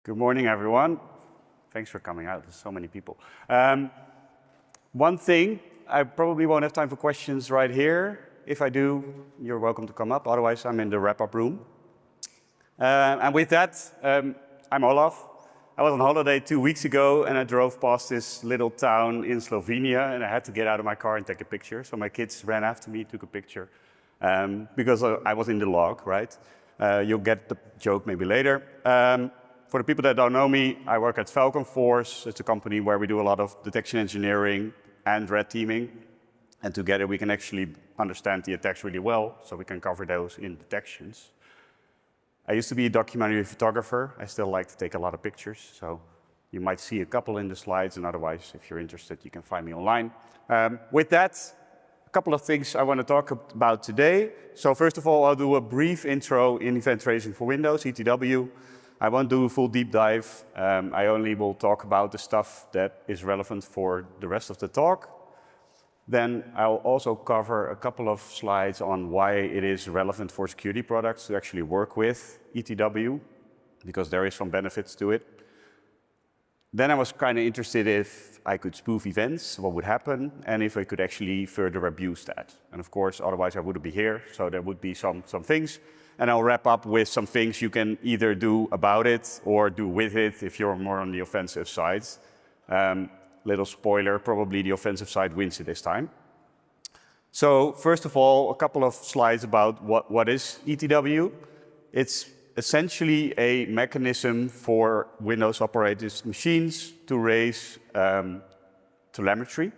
Good morning, everyone. Thanks for coming out. There's so many people. One thing, I probably won't have time for questions right here. If I do, you're welcome to come up. Otherwise, I'm in the wrap-up room. And with that, I'm Olaf. I was on holiday 2 weeks ago, and I drove past this little town in Slovenia, and I had to get out of my car and take a picture. So my kids ran after me, took a picture, because I was in the log, right? You'll get the joke maybe later. For the people that don't know me, I work at Falcon Force. It's a company where we do a lot of detection engineering and red teaming. And together we can actually understand the attacks really well, so we can cover those in detections. I used to be a documentary photographer. I still like to take a lot of pictures, so you might see a couple in the slides, and otherwise, if you're interested, you can find me online. With that, a couple of things I want to talk about today. So first of all, I'll do a brief intro in event tracing for Windows, ETW. I won't do a full deep dive. I only will talk about the stuff that is relevant for the rest of the talk. Then I'll also cover a couple of slides on why it is relevant for security products to actually work with ETW, because there is some benefits to it. Then I was kind of interested if I could spoof events, what would happen, and if I could actually further abuse that. And of course, otherwise I wouldn't be here, so there would be some things. And I'll wrap up with some things you can either do about it or do with it if you're more on the offensive side. Little spoiler, probably the offensive side wins it this time. So first of all, a couple of slides about what is ETW. It's essentially a mechanism for Windows operating machines to raise telemetry.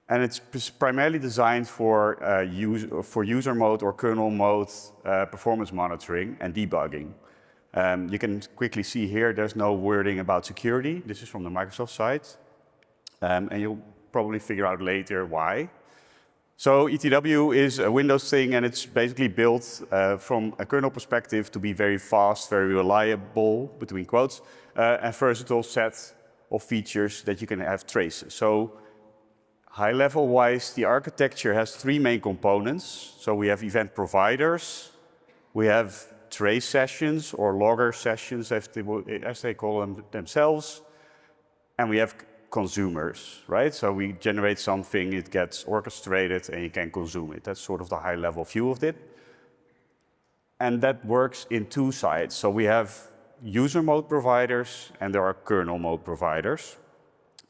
And it's primarily designed for user mode or kernel mode performance monitoring and debugging. You can quickly see here, there's no wording about security. This is from the Microsoft side. And you'll probably figure out later why. So ETW is a Windows thing, and it's basically built from a kernel perspective to be very fast, very reliable, between quotes, and versatile set of features that you can have traces. So high level wise, the architecture has three main components. So we have event providers, we have trace sessions or logger sessions as they call them themselves, and we have consumers, right? So we generate something, it gets orchestrated, and you can consume it. That's sort of the high level view of it. And that works in two sides. So we have user mode providers and there are kernel mode providers.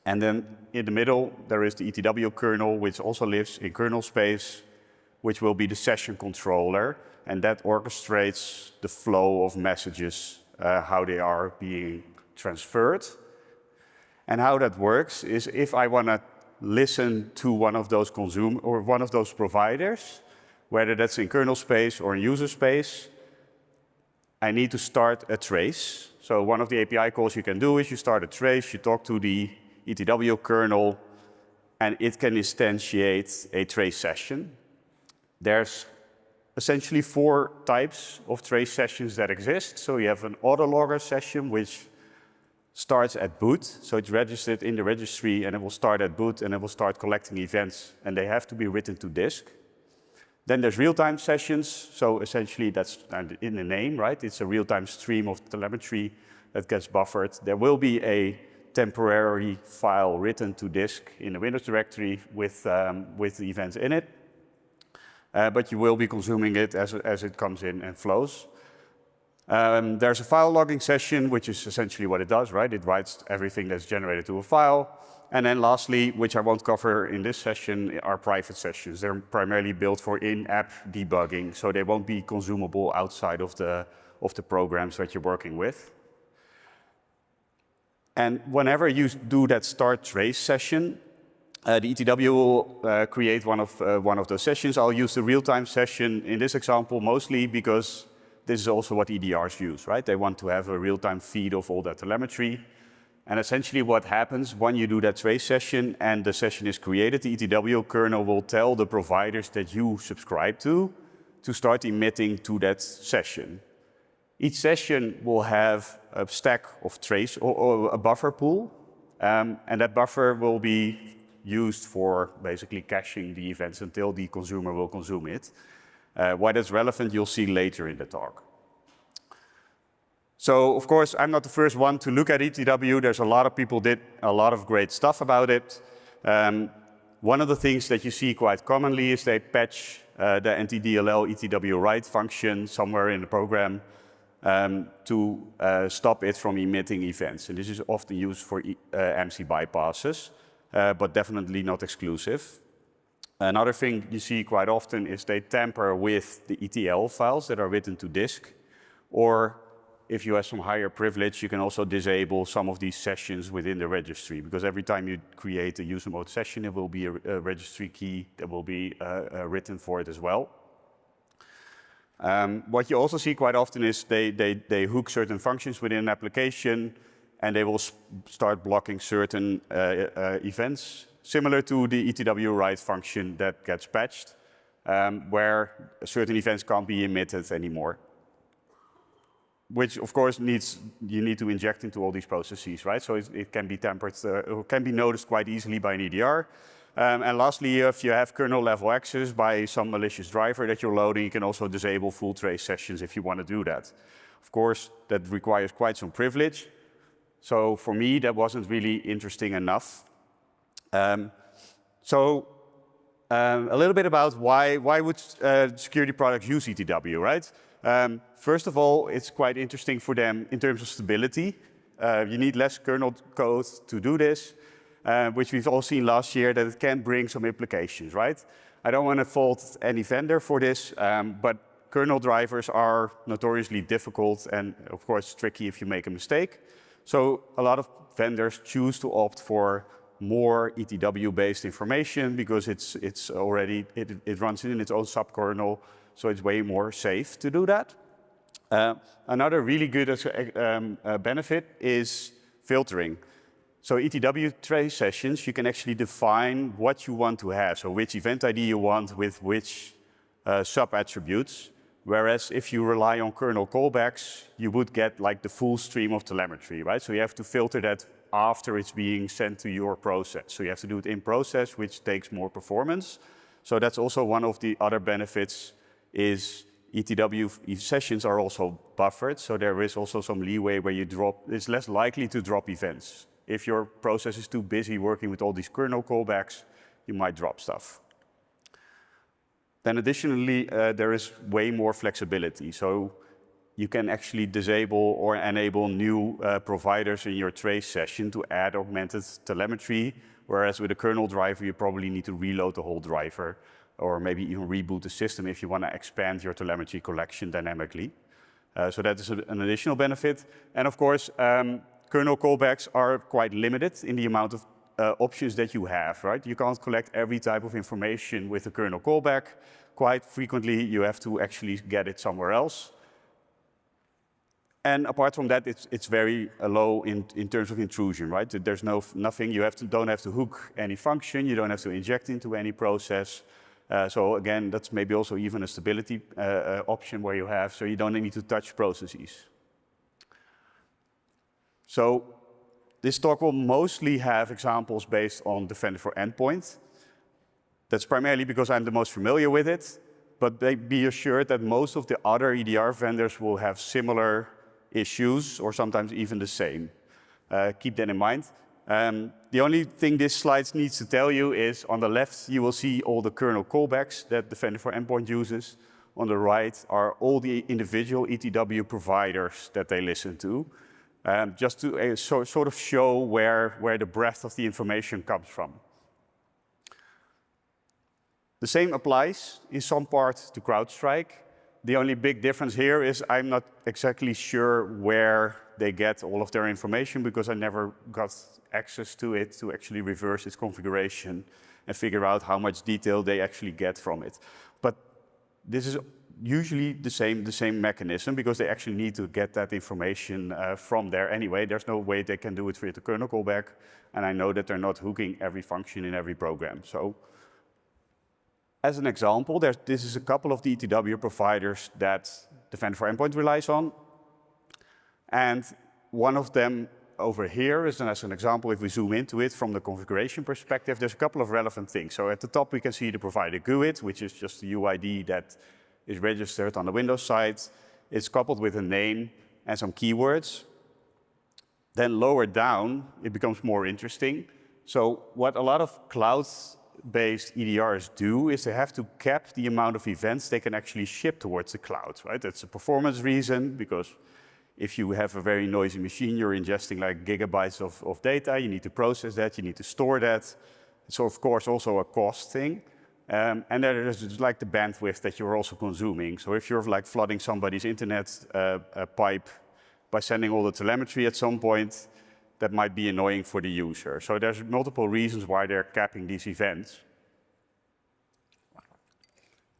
And then in the middle, there is the ETW kernel, which also lives in kernel space, which will be the session controller. And that orchestrates the flow of messages, how they are being transferred. And how that works is if I want to listen to one of those one of those providers, whether that's in kernel space or in user space, I need to start a trace. So one of the API calls you can do is you start a trace, you talk to the ETW kernel, and it can instantiate a trace session. There's essentially 4 types of trace sessions that exist. So you have an autologger session, which starts at boot. So it's registered in the registry, and it will start at boot, and it will start collecting events, and they have to be written to disk. Then there's real-time sessions. So essentially, that's in the name, right? It's a real-time stream of telemetry that gets buffered. There will be a temporary file written to disk in the Windows directory with the events in it. But you will be consuming it as it comes in and flows. There's a file logging session, which is essentially what it does, right? It writes everything that's generated to a file. And then lastly, which I won't cover in this session, are private sessions. They're primarily built for in-app debugging, so they won't be consumable outside of the programs that you're working with. And whenever you do that start trace session, the ETW will create one of those sessions. I'll use the real-time session in this example mostly because this is also what EDRs use, right? They want to have a real-time feed of all that telemetry. And essentially what happens when you do that trace session and the session is created, the ETW kernel will tell the providers that you subscribe to start emitting to that session. Each session will have a stack of trace or a buffer pool, and that buffer will be used for basically caching the events until the consumer will consume it. Why that's relevant, you'll see later in the talk. So, of course, I'm not the first one to look at ETW. There's a lot of people did a lot of great stuff about it. One of the things that you see quite commonly is they patch the anti-DLL ETW write function somewhere in the program to stop it from emitting events. And this is often used for MC bypasses, but definitely not exclusive. Another thing you see quite often is they tamper with the ETL files that are written to disk, or if you have some higher privilege, you can also disable some of these sessions within the registry, because every time you create a user mode session, there will be a registry key that will be written for it as well. What you also see quite often is they hook certain functions within an application, and they will start blocking certain events, similar to the ETW write function that gets patched, where certain events can't be emitted anymore. Which, of course, you need to inject into all these processes, right? So it can be tampered, or can be noticed quite easily by an EDR. And lastly, if you have kernel-level access by some malicious driver that you're loading, you can also disable full trace sessions if you want to do that. Of course, that requires quite some privilege. So for me, that wasn't really interesting enough. A little bit about why would security products use ETW, right? First of all, it's quite interesting for them in terms of stability. You need less kernel code to do this, which we've all seen last year, that it can bring some implications, right? I don't want to fault any vendor for this, but kernel drivers are notoriously difficult and, of course, tricky if you make a mistake. So a lot of vendors choose to opt for more ETW-based information because it runs in its own subkernel, so it's way more safe to do that. Another really good benefit is filtering. So ETW trace sessions, you can actually define what you want to have, so which event ID you want with which sub-attributes. Whereas if you rely on kernel callbacks, you would get like the full stream of telemetry, right? So you have to filter that after it's being sent to your process. So you have to do it in process, which takes more performance. So that's also one of the other benefits is ETW sessions are also buffered. So there is also some leeway where it's less likely to drop events. If your process is too busy working with all these kernel callbacks, you might drop stuff. Then additionally, there is way more flexibility. So you can actually disable or enable new providers in your trace session to add augmented telemetry, whereas with a kernel driver, you probably need to reload the whole driver or maybe even reboot the system if you want to expand your telemetry collection dynamically. So that is an additional benefit. And of course, kernel callbacks are quite limited in the amount of options that you have, right? You can't collect every type of information with a kernel callback. Quite frequently, you have to actually get it somewhere else. And apart from that, it's very low in terms of intrusion, right? There's nothing, you don't have to hook any function, you don't have to inject into any process. So again, that's maybe also even a stability option where you have, so you don't need to touch processes. So this talk will mostly have examples based on Defender for Endpoint. That's primarily because I'm the most familiar with it, but be assured that most of the other EDR vendors will have similar issues or sometimes even the same. Keep that in mind. The only thing this slide needs to tell you is on the left, you will see all the kernel callbacks that Defender for Endpoint uses. On the right are all the individual ETW providers that they listen to, just to sort of show where the breadth of the information comes from. The same applies in some part to CrowdStrike. The only big difference here is I'm not exactly sure where they get all of their information because I never got access to it to actually reverse its configuration and figure out how much detail they actually get from it. But this is usually the same mechanism because they actually need to get that information from there anyway. There's no way they can do it via the kernel callback, and I know that they're not hooking every function in every program. So as an example, this is a couple of the ETW providers that Defender for Endpoint relies on. And one of them over here is, as an example, if we zoom into it from the configuration perspective, there's a couple of relevant things. So at the top, we can see the provider GUID, which is just the UID that is registered on the Windows side. It's coupled with a name and some keywords. Then lower down, it becomes more interesting. So what a lot of cloud-based EDRs do is they have to cap the amount of events they can actually ship towards the cloud, right? That's a performance reason, because if you have a very noisy machine, you're ingesting like gigabytes of data, you need to process that, you need to store that. So of course also a cost thing. And then there's like the bandwidth that you're also consuming. So if you're like flooding somebody's internet pipe by sending all the telemetry at some point, that might be annoying for the user. So there's multiple reasons why they're capping these events.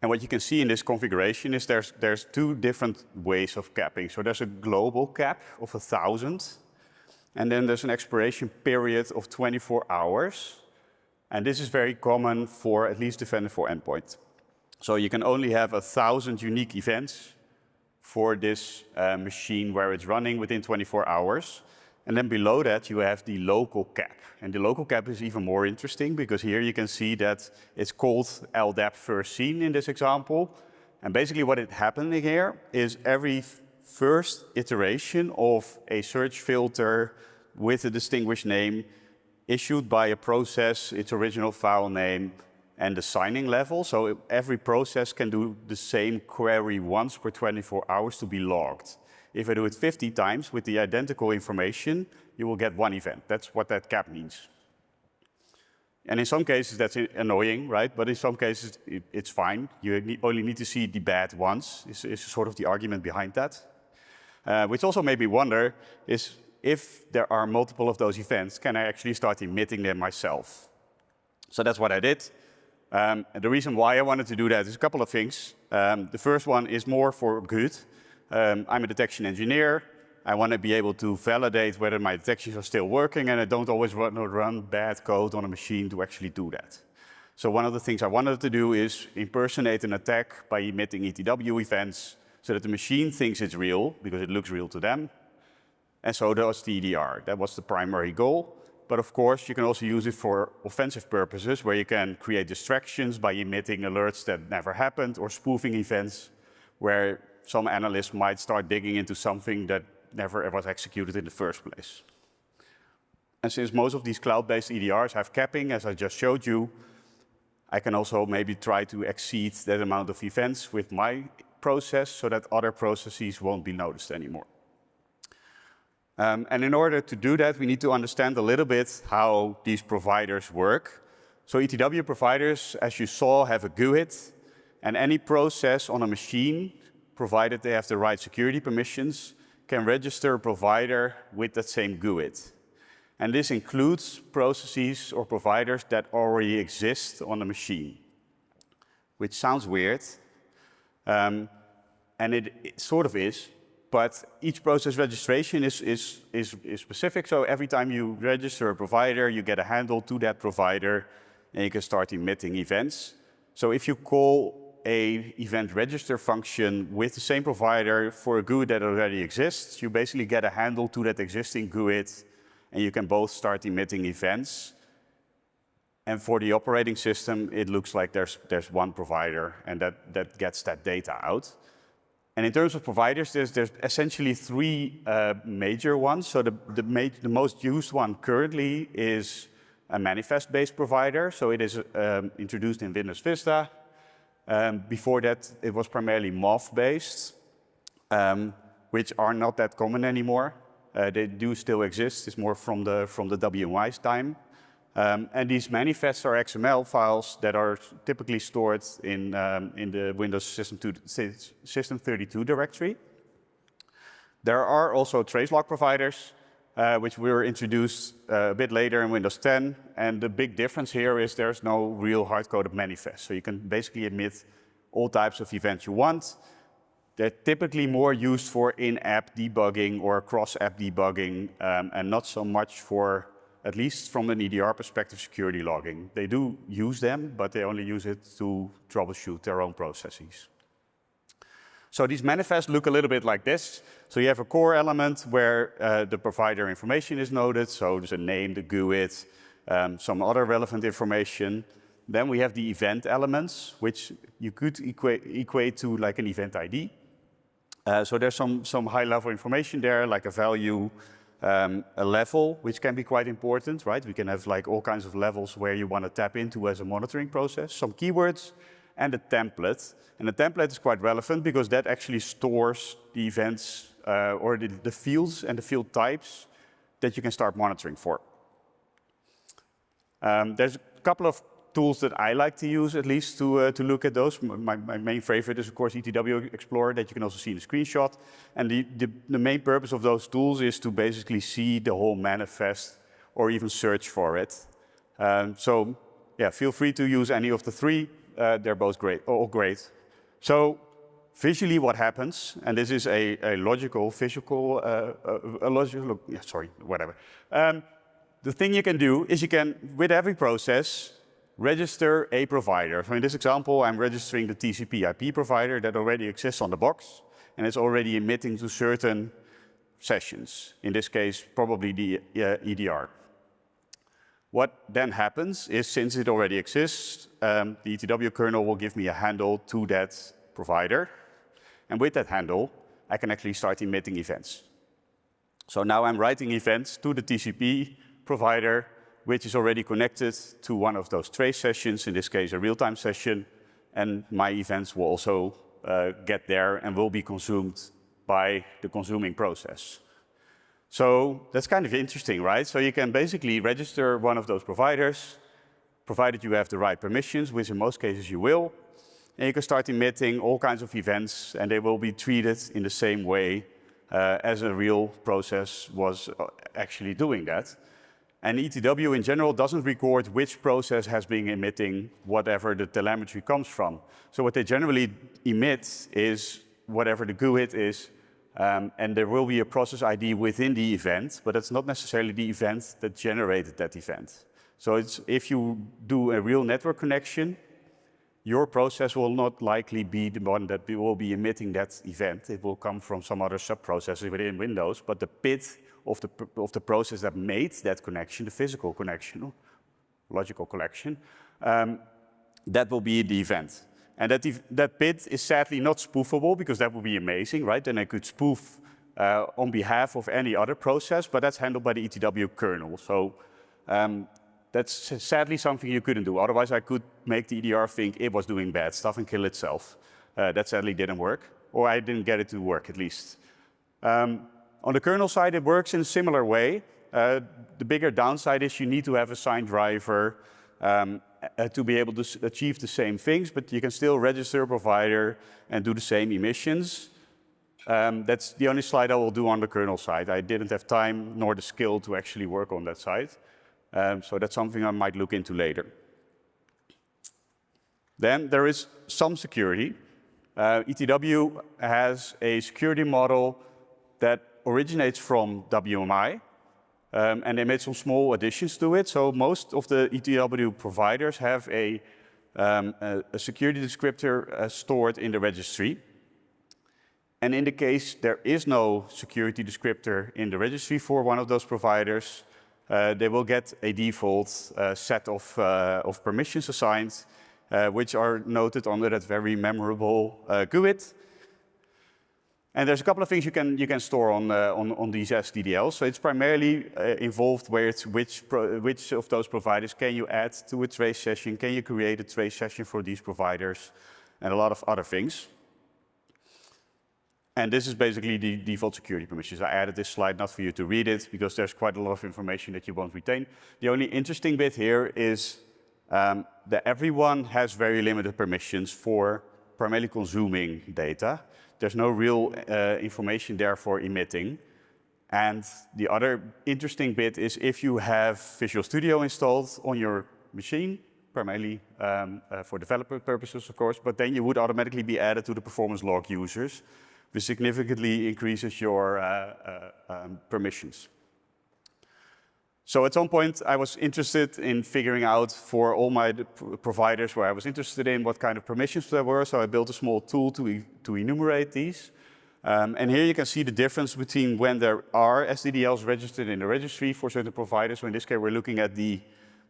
And what you can see in this configuration is there's two different ways of capping. So there's a global cap of 1,000, and then there's an expiration period of 24 hours. And this is very common for at least Defender for Endpoint. So you can only have 1,000 unique events for this machine where it's running within 24 hours. And then below that, you have the local cap. And the local cap is even more interesting because here you can see that it's called LDAP first seen in this example. And basically what is happening here is every first iteration of a search filter with a distinguished name issued by a process, its original file name, and the signing level. So every process can do the same query once per 24 hours to be logged. If I do it 50 times with the identical information, you will get one event. That's what that cap means. And in some cases, that's annoying, right? But in some cases, it's fine. You only need to see the bad ones, is sort of the argument behind that. Which also made me wonder is, if there are multiple of those events, can I actually start emitting them myself? So that's what I did. And the reason why I wanted to do that is a couple of things. The first one is more for good. I'm a detection engineer. I want to be able to validate whether my detections are still working, and I don't always want to run bad code on a machine to actually do that. So one of the things I wanted to do is impersonate an attack by emitting ETW events so that the machine thinks it's real, because it looks real to them. And so does the EDR. That was the primary goal. But of course, you can also use it for offensive purposes, where you can create distractions by emitting alerts that never happened, or spoofing events, where some analysts might start digging into something that never was executed in the first place. And since most of these cloud-based EDRs have capping, as I just showed you, I can also maybe try to exceed that amount of events with my process so that other processes won't be noticed anymore. And in order to do that, we need to understand a little bit how these providers work. So ETW providers, as you saw, have a GUID, and any process on a machine, provided they have the right security permissions, can register a provider with that same GUID. And this includes processes or providers that already exist on the machine, which sounds weird, and it sort of is. But each process registration is specific. So every time you register a provider, you get a handle to that provider, and you can start emitting events. So if you call an event register function with the same provider for a GUID that already exists, you basically get a handle to that existing GUID, and you can both start emitting events. And for the operating system, it looks like there's one provider, and that gets that data out. And in terms of providers, there's essentially three major ones. So the most used one currently is a manifest-based provider. So it is introduced in Windows Vista. Before that, it was primarily MOV-based, which are not that common anymore. They do still exist. It's more from the WMY's time. And these manifests are XML files that are typically stored in the Windows System 32 directory. There are also tracelog providers, which were introduced a bit later in Windows 10. And the big difference here is there's no real hard-coded manifest. So you can basically emit all types of events you want. They're typically more used for in-app debugging or cross-app debugging, and not so much for, at least from an EDR perspective, security logging. They do use them, but they only use it to troubleshoot their own processes. So these manifests look a little bit like this. So you have a core element where the provider information is noted. So there's a name, the GUID, some other relevant information. Then we have the event elements, which you could equate to like an event ID. So there's some high-level information there, like a value, a level, which can be quite important, right? We can have like all kinds of levels where you want to tap into as a monitoring process, some keywords, and a template. And the template is quite relevant because that actually stores the events or the fields and the field types that you can start monitoring for. There's a couple of tools that I like to use, at least, to look at those. My main favorite is, of course, ETW Explorer, that you can also see in the screenshot. And the main purpose of those tools is to basically see the whole manifest or even search for it. So, yeah, feel free to use any of the three. They're both great, all great. So, visually, what happens, and this is a logical, physical, whatever. The thing you can do is you can, with every process, register a provider. So in this example, I'm registering the TCP IP provider that already exists on the box, and it's already emitting to certain sessions. In this case, probably the EDR. What then happens is, since it already exists, the ETW kernel will give me a handle to that provider. And with that handle, I can actually start emitting events. So now I'm writing events to the TCP provider, which is already connected to one of those trace sessions, in this case a real-time session, and my events will also get there and will be consumed by the consuming process. So that's kind of interesting, right? So you can basically register one of those providers, provided you have the right permissions, which in most cases you will, and you can start emitting all kinds of events, and they will be treated in the same way as a real process was actually doing that. And ETW in general doesn't record which process has been emitting whatever the telemetry comes from. So what they generally emit is whatever the GUID is, and there will be a process ID within the event, but it's not necessarily the event that generated that event. So if you do a real network connection, your process will not likely be the one that will be emitting that event. It will come from some other sub-process within Windows, but the PID of the process that made that connection, the physical connection, logical connection, that will be the event. And that PID is sadly not spoofable, because that would be amazing, right? Then I could spoof on behalf of any other process, but that's handled by the ETW kernel. So that's sadly something you couldn't do. Otherwise, I could make the EDR think it was doing bad stuff and kill itself. That sadly didn't work, or I didn't get it to work, at least. On the kernel side, it works in a similar way. The bigger downside is you need to have a signed driver to be able to achieve the same things, but you can still register a provider and do the same emissions. That's the only slide I will do on the kernel side. I didn't have time nor the skill to actually work on that side. So that's something I might look into later. Then there is some security. ETW has a security model that originates from WMI, and they made some small additions to it. So most of the ETW providers have a security descriptor stored in the registry. And in the case there is no security descriptor in the registry for one of those providers, they will get a default set of permissions assigned, which are noted under that very memorable GUID. And there's a couple of things you can store on these SDDLs. So it's primarily involved where it's which of those providers can you add to a trace session, can you create a trace session for these providers, and a lot of other things. And this is basically the default security permissions. I added this slide not for you to read it, because there's quite a lot of information that you won't retain. The only interesting bit here is that everyone has very limited permissions for primarily consuming data. There's no real information there for emitting. And the other interesting bit is if you have Visual Studio installed on your machine, primarily for developer purposes, of course, but then you would automatically be added to the performance log users, which significantly increases your permissions. So at some point, I was interested in figuring out for all my providers where I was interested in what kind of permissions there were. So I built a small tool to enumerate these. And here you can see the difference between when there are SDDLs registered in the registry for certain providers. So in this case, we're looking at the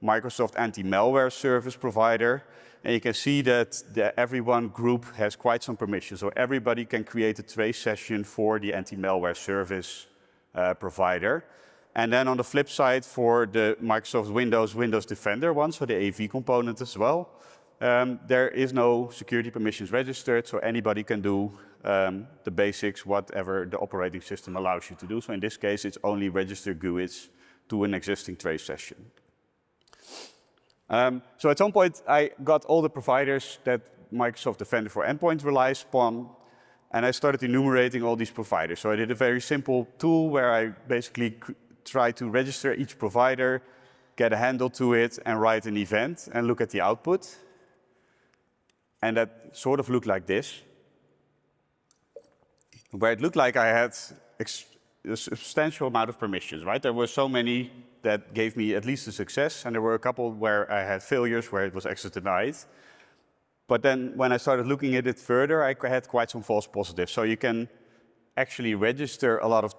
Microsoft anti-malware service provider. And you can see that every one group has quite some permissions. So everybody can create a trace session for the anti-malware service provider. And then on the flip side, for the Microsoft Windows Defender one, so the AV component as well, there is no security permissions registered, so anybody can do the basics, whatever the operating system allows you to do. So in this case, it's only register GUIDs to an existing trace session. So at some point, I got all the providers that Microsoft Defender for Endpoint relies upon, and I started enumerating all these providers. So I did a very simple tool where I basically tried to register each provider, get a handle to it, and write an event, and look at the output. And that sort of looked like this, where it looked like I had a substantial amount of permissions, right? There were so many that gave me at least a success, and there were a couple where I had failures, where it was access denied. But then when I started looking at it further, I had quite some false positives. So you can actually register a lot of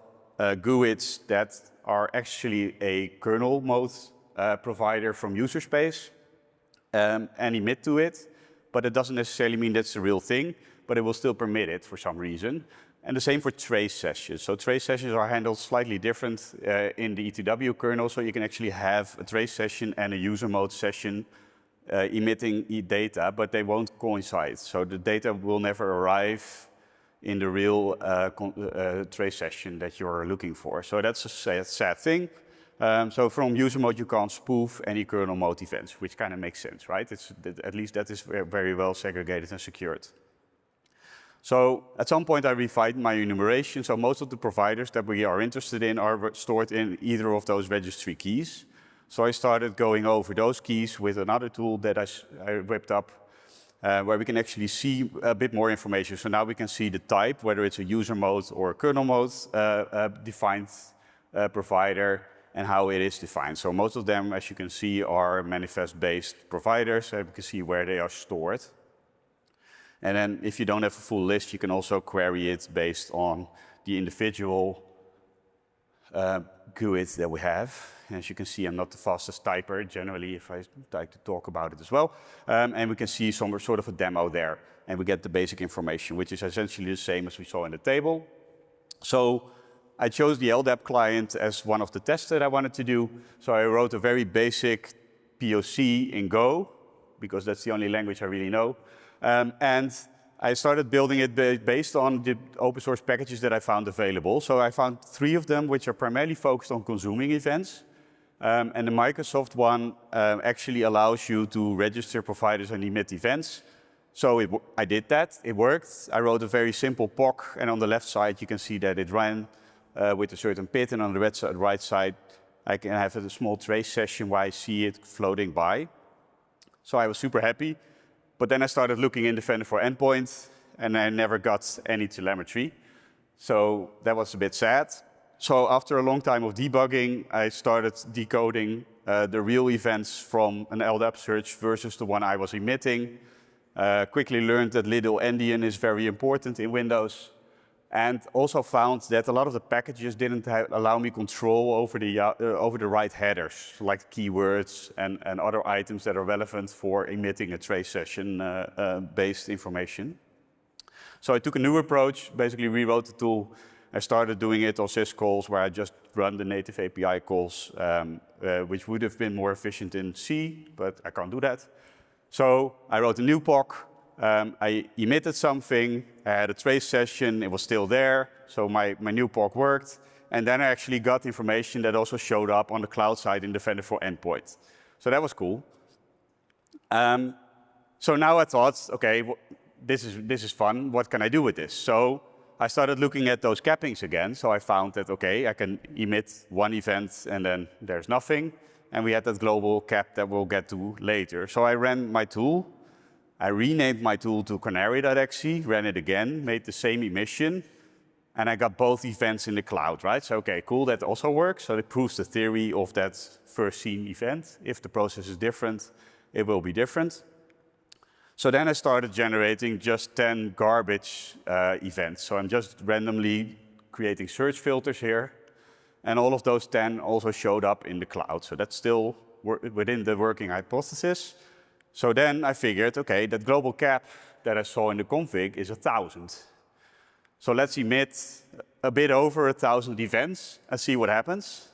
GUIDs that are actually a kernel mode provider from user space and emit to it, but it doesn't necessarily mean that's the real thing, but it will still permit it for some reason. And the same for trace sessions. So trace sessions are handled slightly different in the ETW kernel, so you can actually have a trace session and a user mode session emitting data, but they won't coincide. So the data will never arrive in the real trace session that you're looking for. So that's a sad thing. So from user mode, you can't spoof any kernel mode events, which kind of makes sense, right? At least that is very well segregated and secured. So at some point, I refined my enumeration. So most of the providers that we are interested in are stored in either of those registry keys. So I started going over those keys with another tool that I whipped up, where we can actually see a bit more information. So now we can see the type, whether it's a user mode or a kernel mode defined provider, and how it is defined. So most of them, as you can see, are manifest-based providers. So you can see where they are stored. And then if you don't have a full list, you can also query it based on the individual GUIDs that we have. And as you can see, I'm not the fastest typer, generally, if I like to talk about it as well. And we can see some sort of a demo there. And we get the basic information, which is essentially the same as we saw in the table. So I chose the LDAP client as one of the tests that I wanted to do. So I wrote a very basic POC in Go, because that's the only language I really know. And I started building it based on the open source packages that I found available. So I found 3 of them, which are primarily focused on consuming events. And the Microsoft one actually allows you to register providers and emit events. So I did that. It worked. I wrote a very simple POC. And on the left side, you can see that it ran with a certain PID. And on the right side, I can have a small trace session where I see it floating by. So I was super happy. But then I started looking in Defender for Endpoint, and I never got any telemetry. So that was a bit sad. So after a long time of debugging, I started decoding the real events from an LDAP search versus the one I was emitting. Quickly learned that little endian is very important in Windows. And also found that a lot of the packages didn't allow me control over the right headers, like keywords and other items that are relevant for emitting a trace session based information. So I took a new approach, basically rewrote the tool. I started doing it on syscalls, where I just run the native API calls, which would have been more efficient in C, but I can't do that. So I wrote a new POC. I emitted something, I had a trace session, it was still there, so my new POC worked. And then I actually got information that also showed up on the cloud side in Defender for Endpoint. So that was cool. So now I thought, okay, this is fun, what can I do with this? So I started looking at those cappings again, so I found that, okay, I can emit one event and then there's nothing. And we had that global cap that we'll get to later. So I ran my tool. I renamed my tool to canary.exe, ran it again, made the same emission, and I got both events in the cloud, right? So, okay, cool, that also works. So it proves the theory of that first seen event. If the process is different, it will be different. So then I started generating just 10 garbage events. So I'm just randomly creating search filters here. And all of those 10 also showed up in the cloud. So that's still within the working hypothesis. So then I figured, okay, that global cap that I saw in the config is 1,000. So let's emit a bit over 1,000 events and see what happens.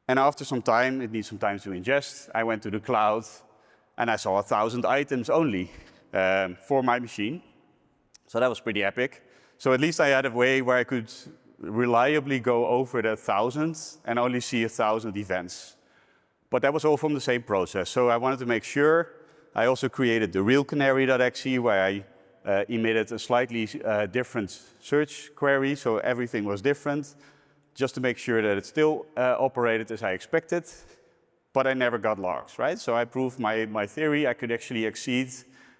And after some time, it needs some time to ingest, I went to the cloud and I saw 1,000 items only for my machine. So that was pretty epic. So at least I had a way where I could reliably go over the 1,000 and only see 1,000 events. But that was all from the same process. So I wanted to make sure. I also created the real canary.exe where I emitted a slightly different search query, so everything was different, just to make sure that it still operated as I expected, but I never got logs, right? So I proved my theory. I could actually exceed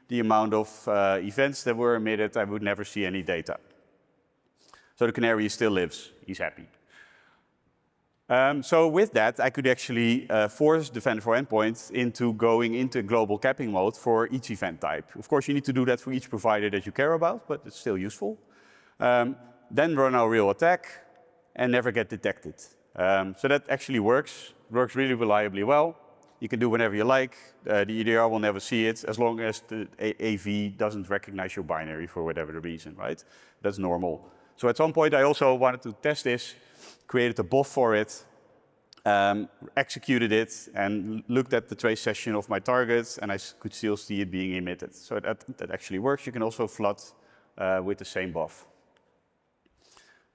the amount of events that were emitted. I would never see any data. So the canary still lives. He's happy. So with that, I could actually force Defender for Endpoint into going into global capping mode for each event type. Of course, you need to do that for each provider that you care about, but it's still useful. Then run our real attack and never get detected. So that actually works really reliably well. You can do whenever you like. The EDR will never see it as long as the AV doesn't recognize your binary for whatever the reason, right? That's normal. So at some point, I also wanted to test this, created a buff for it, executed it, and looked at the trace session of my target, and I could still see it being emitted. So that actually works. You can also flood with the same buff.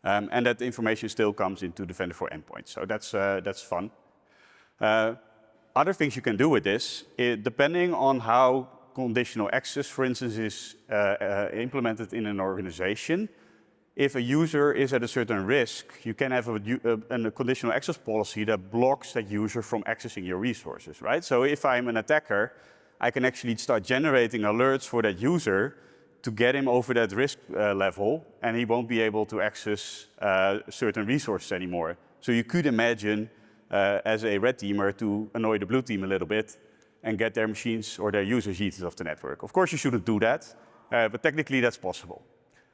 And that information still comes into Defender for Endpoint. So that's fun. Other things you can do with this, depending on how conditional access, for instance, is implemented in an organization. If a user is at a certain risk, you can have a conditional access policy that blocks that user from accessing your resources, right? So if I'm an attacker, I can actually start generating alerts for that user to get him over that risk level, and he won't be able to access certain resources anymore. So you could imagine, as a red teamer, to annoy the blue team a little bit and get their machines or their users yeeted off the network. Of course, you shouldn't do that, but technically that's possible.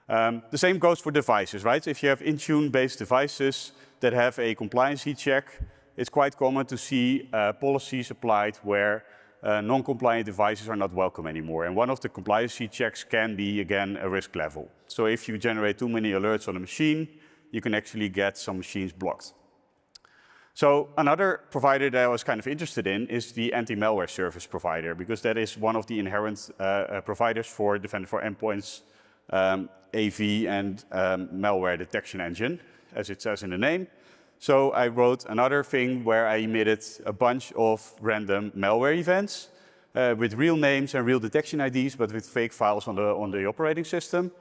The same goes for devices, right? So if you have Intune-based devices that have a compliancy check, it's quite common to see policies applied where non-compliant devices are not welcome anymore. And one of the compliancy checks can be, again, a risk level. So if you generate too many alerts on a machine, you can actually get some machines blocked. So another provider that I was kind of interested in is the anti-malware service provider, because that is one of the inherent providers for Defender for Endpoint's AV and malware detection engine, as it says in the name. So I wrote another thing where I emitted a bunch of random malware events with real names and real detection IDs, but with fake files on the operating system.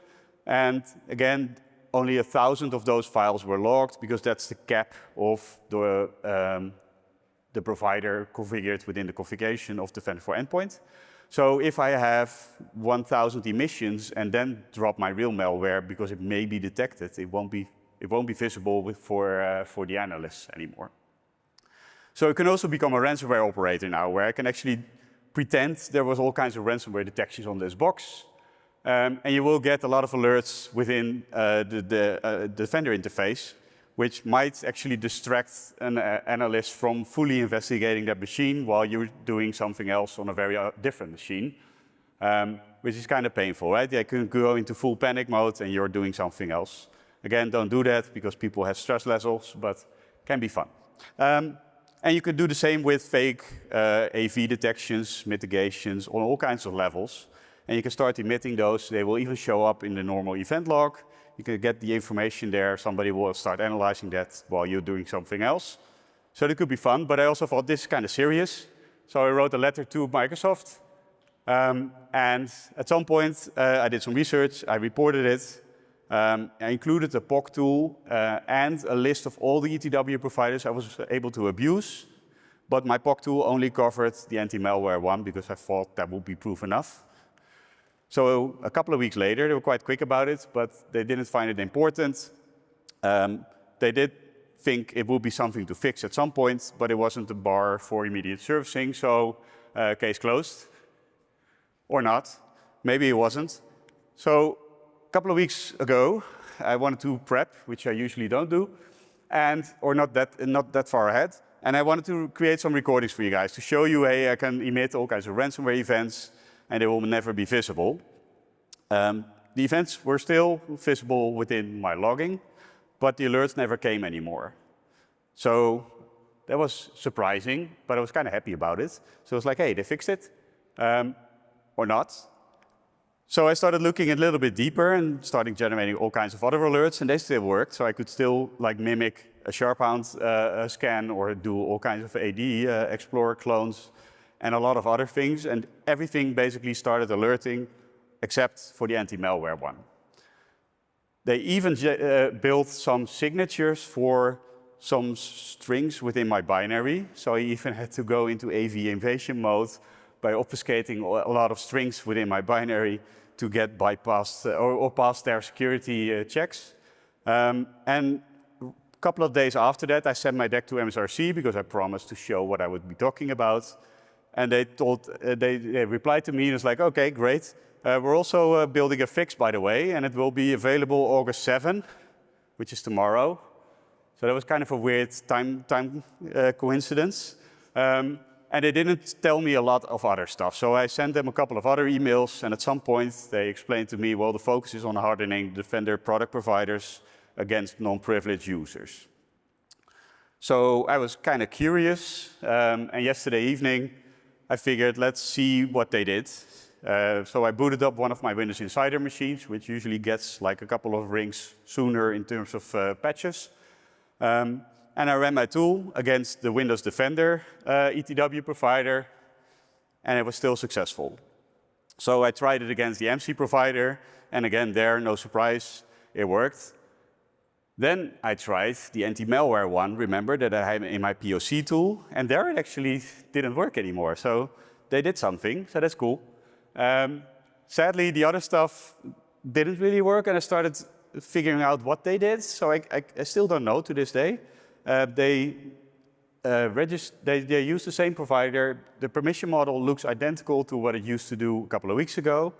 And again, only 1,000 of those files were logged because that's the cap of the provider configured within the configuration of Defender for Endpoint. So if I have 1,000 emissions and then drop my real malware because it may be detected, it won't be visible for the analysts anymore. So it can also become a ransomware operator now, where I can actually pretend there was all kinds of ransomware detections on this box. And you will get a lot of alerts within the Defender interface, which might actually distract an analyst from fully investigating that machine while you're doing something else on a very different machine, which is kind of painful, right? They can go into full panic mode and you're doing something else. Again, don't do that because people have stress levels, but can be fun. And you can do the same with fake AV detections, mitigations on all kinds of levels. And you can start emitting those. They will even show up in the normal event log. You can get the information there. Somebody will start analyzing that while you're doing something else. So it could be fun, but I also thought this is kind of serious. So I wrote a letter to Microsoft. And at some point, I did some research. I reported it. I included a POC tool and a list of all the ETW providers I was able to abuse. But my POC tool only covered the anti-malware one because I thought that would be proof enough. So a couple of weeks later, they were quite quick about it, but they didn't find it important. They did think it would be something to fix at some point, but it wasn't a bar for immediate servicing, so case closed. Or not. Maybe it wasn't. So a couple of weeks ago, I wanted to prep, which I usually don't do, or not that far ahead. And I wanted to create some recordings for you guys to show you, hey, I can emit all kinds of ransomware events, and they will never be visible. The events were still visible within my logging, but the alerts never came anymore. So that was surprising, but I was kind of happy about it. So I was like, hey, they fixed it, or not. So I started looking a little bit deeper and starting generating all kinds of other alerts, and they still worked. So I could still like mimic a Sharphound scan or do all kinds of AD Explorer clones and a lot of other things. And everything basically started alerting except for the anti-malware one. They even built some signatures for some strings within my binary. So I even had to go into AV invasion mode by obfuscating a lot of strings within my binary to get bypassed or pass their security checks. And a couple of days after that, I sent my deck to MSRC because I promised to show what I would be talking about. And they replied to me and was like, okay, great. We're also building a fix, by the way, and it will be available August 7, which is tomorrow. So that was kind of a weird time coincidence. And they didn't tell me a lot of other stuff. So I sent them a couple of other emails, and at some point they explained to me, well, the focus is on hardening Defender product providers against non-privileged users. So I was kind of curious, and yesterday evening I figured, let's see what they did. So I booted up one of my Windows Insider machines, which usually gets like a couple of rings sooner in terms of patches. And I ran my tool against the Windows Defender ETW provider, and it was still successful. So I tried it against the MC provider, and again, there, no surprise, it worked. Then I tried the anti-malware one, remember, that I had in my POC tool, and there it actually didn't work anymore. So they did something, so that's cool. Sadly, the other stuff didn't really work, and I started figuring out what they did, so I still don't know to this day. They use the same provider. The permission model looks identical to what it used to do a couple of weeks ago,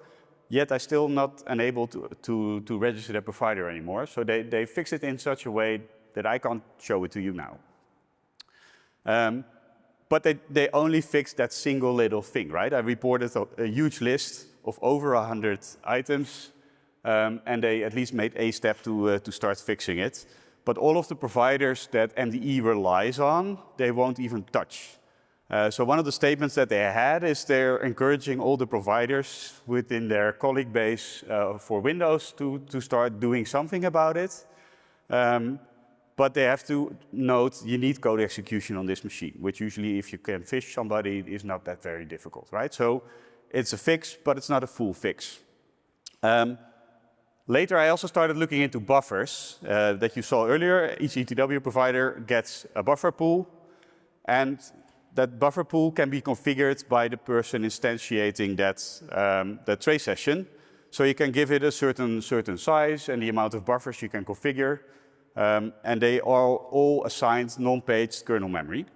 yet I'm still not unable to register the provider anymore. So they fixed it in such a way that I can't show it to you now. But they only fixed that single little thing, right? I reported a huge list of over 100 items, and they at least made a step to start fixing it. But all of the providers that MDE relies on, they won't even touch. So one of the statements that they had is they're encouraging all the providers within their colleague base for Windows to start doing something about it. But they have to note you need code execution on this machine, which usually if you can phish somebody is not that very difficult, right? So it's a fix, but it's not a full fix. Later, I also started looking into buffers that you saw earlier. Each ETW provider gets a buffer pool, and that buffer pool can be configured by the person instantiating that trace session. So you can give it a certain size and the amount of buffers you can configure, and they are all assigned non-paged kernel memory.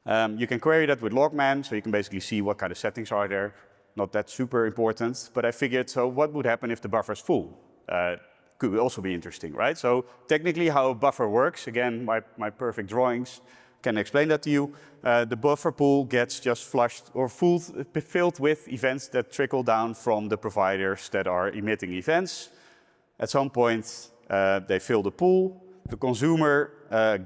You can query that with Logman, so you can basically see what kind of settings are there. Not that super important, but I figured, so what would happen if the buffer is full? Could also be interesting, right? So technically how a buffer works, again, my perfect drawings can explain that to you. The buffer pool gets just flushed or filled with events that trickle down from the providers that are emitting events. At some point, they fill the pool, the consumer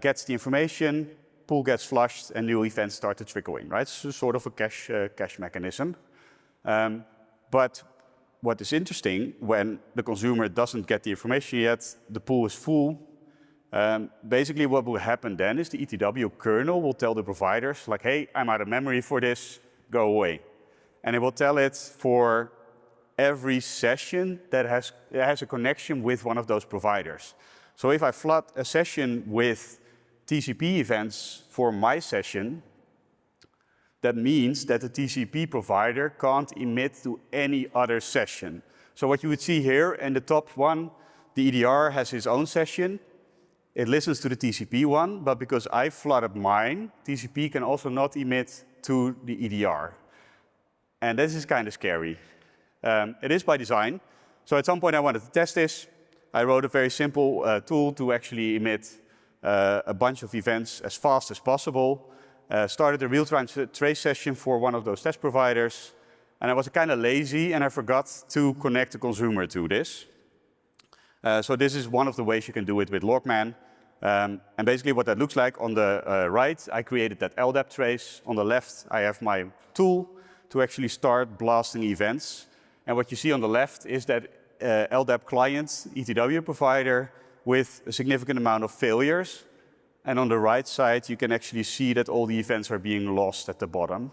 gets the information, pool gets flushed, and new events start to trickle in, right? So sort of a cache mechanism. But what is interesting, when the consumer doesn't get the information yet, the pool is full. Basically what will happen then is the ETW kernel will tell the providers, like, hey, I'm out of memory for this, go away. And it will tell it for every session that has a connection with one of those providers. So if I flood a session with TCP events for my session, that means that the TCP provider can't emit to any other session. So what you would see here in the top one, the EDR has its own session. It listens to the TCP one, but because I flooded mine, TCP can also not emit to the EDR. And this is kind of scary. It is by design. So at some point I wanted to test this. I wrote a very simple tool to actually emit a bunch of events as fast as possible. Started a real-time trace session for one of those test providers. And I was kind of lazy, and I forgot to connect the consumer to this. So this is one of the ways you can do it with Logman. And basically what that looks like, on the right, I created that LDAP trace. On the left, I have my tool to actually start blasting events. And what you see on the left is that LDAP client, ETW provider, with a significant amount of failures. And on the right side, you can actually see that all the events are being lost at the bottom.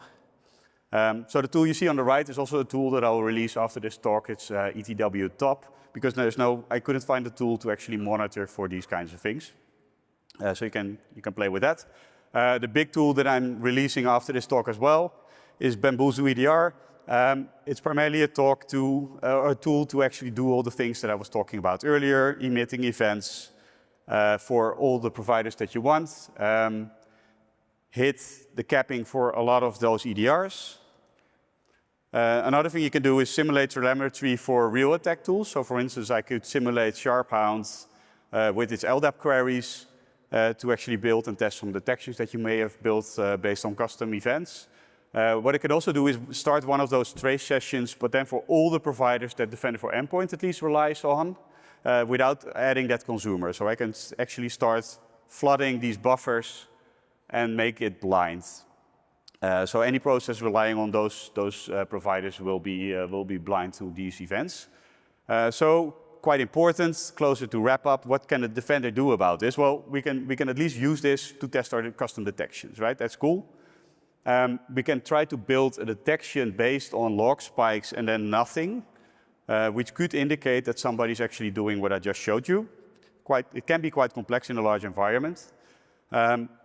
So the tool you see on the right is also a tool that I will release after this talk. It's ETW Top, because I couldn't find a tool to actually monitor for these kinds of things. So you can play with that. The big tool that I'm releasing after this talk as well is Bamboozle EDR. It's primarily a tool to actually do all the things that I was talking about earlier, emitting events for all the providers that you want, hit the capping for a lot of those EDRs. Another thing you can do is simulate telemetry for real attack tools. So for instance, I could simulate SharpHound with its LDAP queries to actually build and test some detections that you may have built based on custom events. What it could also do is start one of those trace sessions, but then for all the providers that Defender for Endpoint at least relies on, without adding that consumer. So I can actually start flooding these buffers and make it blind. So any process relying on those providers will be blind to these events. So quite important, closer to wrap up, what can the Defender do about this? Well, we can at least use this to test our custom detections, right? That's cool. We can try to build a detection based on log spikes and then nothing, which could indicate that somebody's actually doing what I just showed you. It can be quite complex in a large environment.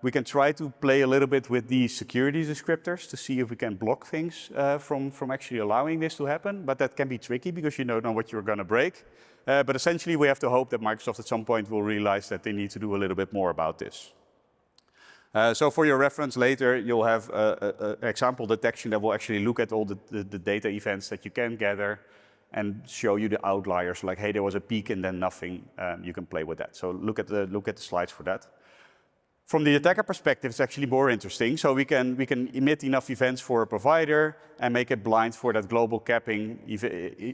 We can try to play a little bit with the security descriptors to see if we can block things from actually allowing this to happen. But that can be tricky because you don't know what you're going to break. But essentially, we have to hope that Microsoft at some point will realize that they need to do a little bit more about this. So for your reference later, you'll have an example detection that will actually look at all the data events that you can gather and show you the outliers, like, hey, there was a peak and then nothing. You can play with that. So look at the slides for that. From the attacker perspective, it's actually more interesting. So we can emit enough events for a provider and make it blind for that global capping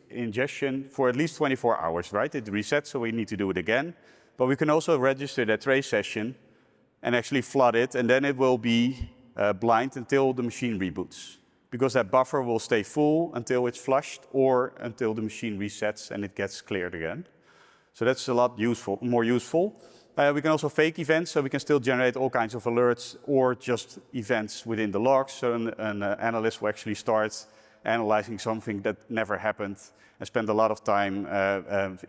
ingestion for at least 24 hours, right? It resets, so we need to do it again. But we can also register that trace session and actually flood it, and then it will be blind until the machine reboots, because that buffer will stay full until it's flushed or until the machine resets and it gets cleared again. So that's a lot more useful. We can also fake events, so we can still generate all kinds of alerts or just events within the logs. So an analyst will actually start analyzing something that never happened and spend a lot of time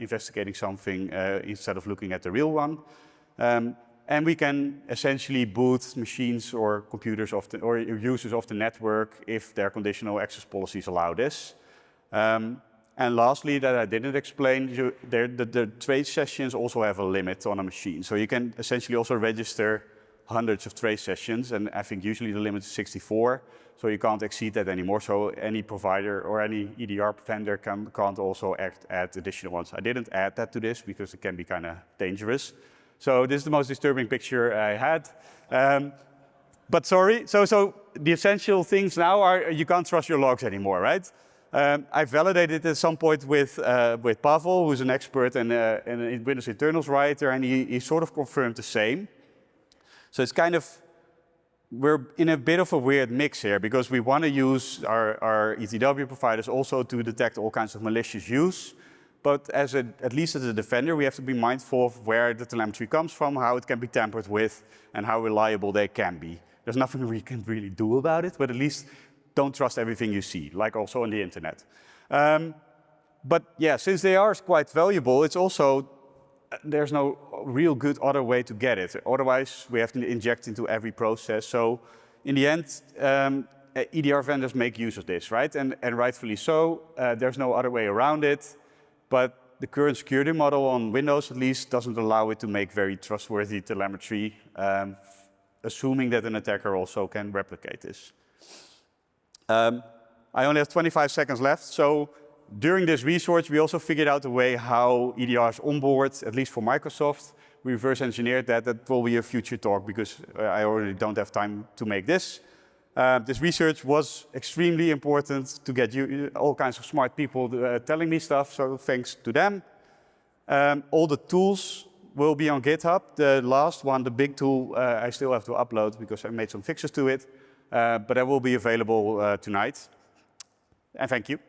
investigating something instead of looking at the real one. And we can essentially boot machines or computers or users of the network if their conditional access policies allow this. And lastly, that I didn't explain, the trace sessions also have a limit on a machine. So you can essentially also register hundreds of trace sessions, and I think usually the limit is 64, so you can't exceed that anymore. So any provider or any EDR vendor can't also add additional ones. I didn't add that to this because it can be kind of dangerous. So this is the most disturbing picture I had. But sorry, so the essential things now are you can't trust your logs anymore, right? I validated at some point with Pavel, who's an expert and a Windows internals writer, and he sort of confirmed the same. So it's kind of, we're in a bit of a weird mix here, because we want to use our ETW providers also to detect all kinds of malicious use. But at least as a defender, we have to be mindful of where the telemetry comes from, how it can be tampered with, and how reliable they can be. There's nothing we can really do about it, but at least don't trust everything you see, like also on the internet. But yeah, since they are quite valuable, it's also, there's no real good other way to get it. Otherwise, we have to inject into every process. So in the end, EDR vendors make use of this, right? And rightfully so. There's no other way around it. But the current security model on Windows, at least, doesn't allow it to make very trustworthy telemetry, assuming that an attacker also can replicate this. I only have 25 seconds left. So during this research, we also figured out a way how EDRs onboard, at least for Microsoft, we reverse engineered that. That will be a future talk because I already don't have time to make this. This research was extremely important to get you all kinds of smart people telling me stuff, so thanks to them. All the tools will be on GitHub. The last one, the big tool, I still have to upload because I made some fixes to it, but that will be available tonight. And thank you.